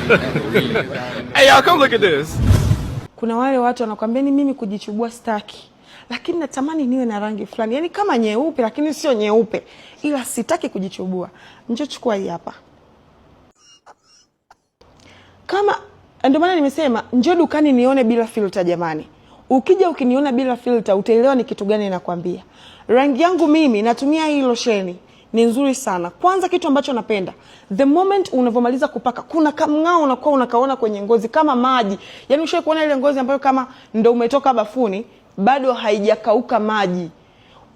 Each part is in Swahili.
Hey y'all, come look at this. Kuna wale watu wanakuambia ni mimi kujichubua staki, lakini natamani niwe na rangi fulani, yani kama nyeupe lakini sio nyeupe, ila sitaki kujichubua. Njoo chukua hii hapa. Kama ndio maana nimesema njoo dukani nione bila filter jamani. Ukija ukiniona bila filter utaelewa ni kitu gani nakwambia. Rangi yangu mimi natumia hii losheni. Ni nzuri sana. Kwanza kitu ambacho napenda, the moment unavomaliza kupaka, kuna kamngao unakuwa unakaona kwenye ngozi kama maji. Yaani ushawahi kuona ile ngozi ambayo kama ndio umetoka bafuni, bado haijakauka maji.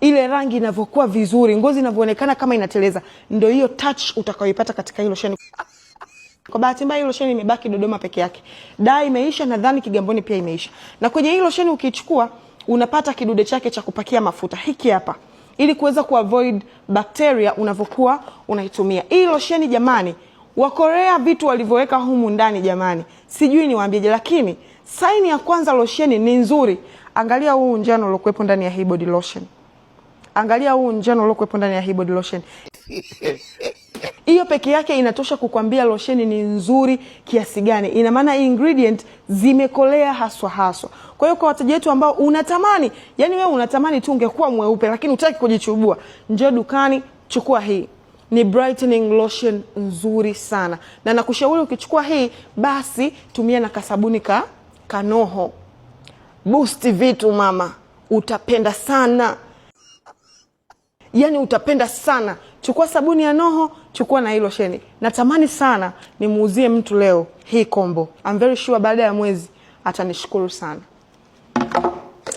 Ile rangi inavyokuwa vizuri, ngozi inavyoonekana kama inateleza, ndio hiyo touch utakayoipata katika hilo losheni. Kwa bahati mbaya hilo losheni imebaki Dodoma peke yake. Dai imeisha, nadhani Kigamboni pia imeisha. Na kwenye hilo losheni ukichukua, unapata kidude chake cha kupakia mafuta. Hiki hapa. Ili kuweza kuavoid bacteria unavokuwa unaitumia. Hii losheni jamani, Wakorea vitu walivyoweka humu ndani jamani, sijui niwaambieje, lakini saini ya kwanza losheni ni nzuri. Angalia huu njano uliokuepo ndani ya hii body lotion. Angalia huu njano uliokuepo ndani ya hii body lotion. Hiyo peke yake inatosha kukwambia losheni ni nzuri kiasi gani. Ina maana ingredient zimekolea haswa. Kwa hiyo kwa wateja wetu ambao unatamani, yani wewe unatamani tu ungekuwa mweupe lakini hutaki kujichubua, njoo dukani chukua hii. Ni brightening lotion nzuri sana. Na nakushauri ukichukua hii basi tumia na kasabuni kanoho. Boost vitu mama. Utapenda sana. Yani utapenda sana. Chukua sabuni ya Noho, chukua na hii losheni. Natamani sana nimuuzie mtu leo hii combo. I'm very sure baada ya mwezi atanishukuru sana.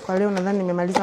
Kwa leo nadhani nimemaliza